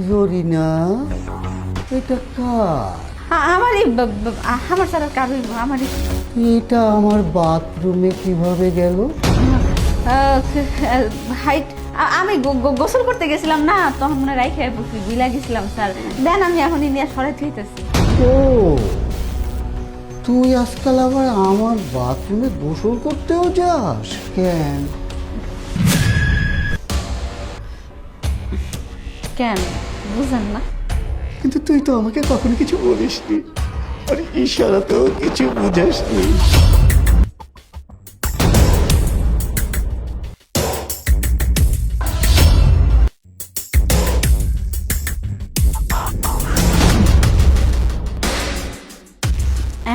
জরিনা, এটা কার? আমারই আমার স্যার কারণ আমারই। এটা আমার বাথরুমে কিভাবে গেল? হাইট আমি গোসল করতে গেছিলাম না, তখন মনে রাইখে বিলা গেছিলাম স্যার। দেন আমি এখনই নিয়ে সরাই থইতেছি। ও, তুই আজকাল আবার আমার বাথরুমে গোসল করতেও যাস কেন? কেন বুঝেন না? কিন্তু তুই তো আমাকে কখনো কিছু বলিসনি, আর ইশারাতেও কিছু বুঝাসনি।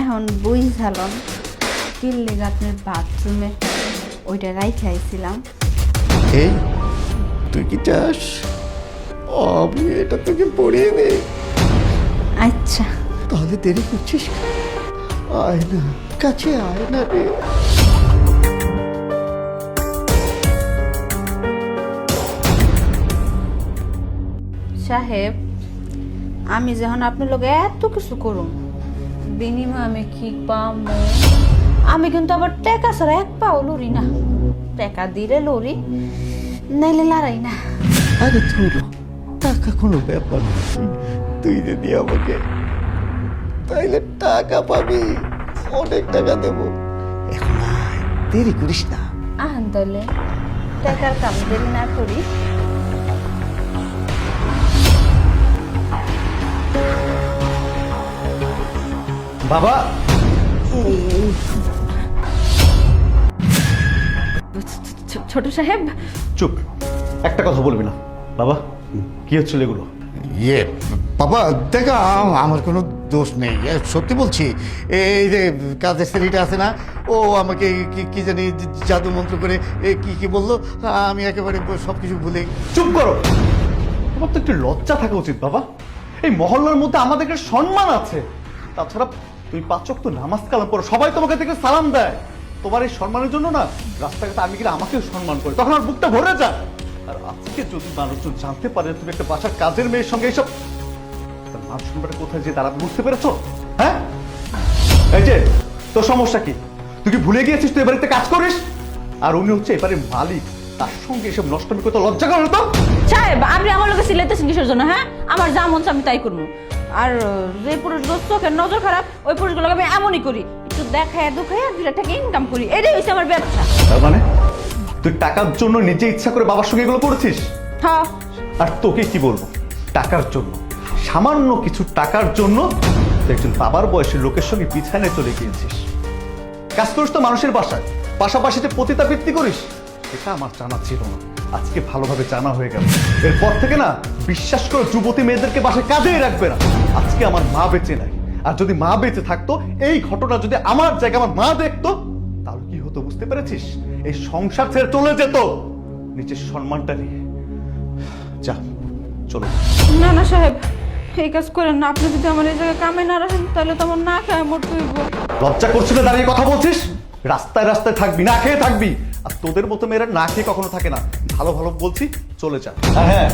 এখন বুঝালন কিল লেগে আপনার বাথরুমে ওইটা রাইখে আইছিলাম। এই, তুই কি চাস আমি এটা তোকে পড়িয়ে দে? আচ্ছা তাহলে দেরি করছিস কেন? আয় না, কাছে আয় না রে। সাহেব, আমি যখন আপনার লোক এত কিছু করুম, বিনিময় আমি কি পাম? আমি কিন্তু আবার টাকা ছাড়া এক পাও লড়ি না। টাকা দিলে লড়ি, নাইলে লড়াই না। আরে ধুরো, টাকা কোনো ব্যাপার না। তুই যদি আমাকে তাইলে টাকা পাবি, অনেক টাকা দেবো। এখন আয়, দেরি করিস না। আহান তাহলে টাকার কাম দেরি না করি। বাবা, ছোট সাহেব, চুপ, একটা কথা বলবি না। বাবা, কি হচ্ছিল এগুলো? ইয়ে বাবা, দেখা আমার কোনো দোষ নেই, সত্যি বলছি। এই যে কাজের স্ত্রীটা আছে না, ও আমাকে কি জানি জাদু মন্ত্র করে কি বললো, আমি একেবারে সব কিছু ভুলে। চুপ করো, তোমার তো একটু লজ্জা থাকা উচিত বাবা। এই মহল্লার মধ্যে আমাদের একটা সম্মান আছে। তাছাড়া তুই 5 ওয়াক্ত নামাজ কালাম করো, সবাই তোমাকে দেখে সালাম দেয়। তোমার এই সম্মানের জন্য না রাস্তাঘাটে আমি গেলে আমাকেও সম্মান করি, তখন আমার বুকটা ভরে যায়। আর আজকে যদি মানুষজন জানতে পারে তুমি একটা বাসার কাজের মেয়ের সঙ্গে এইসব, তার মান সম্মানটা কোথায় যে দাঁড়াবে বুঝতে পেরেছো? হ্যাঁ, এই যে তোর সমস্যা কি? তুই কি ভুলে গিয়েছিস তুই এবারে কাজ করিস? আর উনি হচ্ছে এবারে মালিক, তার সঙ্গে এসব নষ্টমি করতে লজ্জা করে না তো? সাহেব, আপনি আমার লোকে সিলাইতেছেন কিসের জন্য? হ্যাঁ, আমার যা মন চায় আমি তাই করবো। আর যে পুরুষগুলো চোখের নজর খারাপ, ওই পুরুষগুলোকে আমি এমনই করি, একটু দেখায় দুখায় 2 টাকা ইনকাম করি। এটাই হচ্ছে আমার ব্যবসা। তার মানে তুই টাকার জন্য নিজে ইচ্ছা করে বাবার সঙ্গে এগুলো করেছিস? হ্যাঁ। আর তোকে কি বলবো, টাকার জন্য, সামান্য কিছু টাকার জন্য তুই একজন বাবার বয়সের লোকের সঙ্গে বিছানে চলে গিয়েছিস। কাজ করিস তো মানুষের বাসায়, পাশাপাশি যে পতিতাবৃত্তি করিস, এটা আমার জানা ছিল না, আজকে ভালোভাবে জানা হয়ে গেল। এরপর থেকে না বিশ্বাস করে যুবতী মেয়েদেরকে বাসায় কাজেই রাখবে না। আজকে আমার মা বেঁচে নাই, আর যদি মা বেঁচে থাকতো, এই ঘটনা যদি আমার জায়গায় আমার মা দেখতো, তাহলে কি হতো বুঝতে পেরেছিস? এই সংসার ছেড়ে চলে যেত নিজের সম্মানটা নিয়ে। যা, চলো। না না সাহেব, এই কাজ করেন না। আপনি যদি আমার এই জায়গায় কামে না রাখেন, তাহলে তো আমার না খায় মরতে হইব। লজ্জা করছিল দাঁড়িয়ে কথা বলছিস? রাস্তায় রাস্তায় থাকবি, না খেয়ে থাকবি। আর তোদের মতো মেয়েরা না খেয়ে কখনো থাকে না। ভালো ভালো বলছি, চলে যা। হ্যাঁ,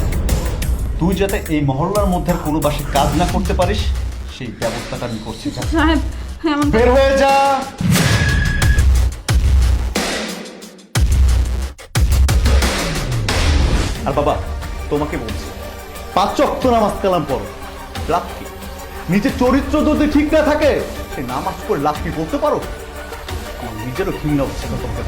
তুই যাতে এই মহল্লার মধ্যে আর কোনো বাসে কাজ না করতে পারিস, সেই ব্যবস্থাটা আমি করছি। যা, সাহেব, এমন বের হয়ে যা। আর বাবা, তোমাকে বলছি, 5 ওয়াক্ত নামাজ কালাম পড়ো, লাভ কি? নিজের চরিত্র যদি ঠিক না থাকে, সে নামাজ পড়ে লাভ কি বলতে পারো? আমার নিজেরও ঘৃণা হচ্ছে না তোমাকে।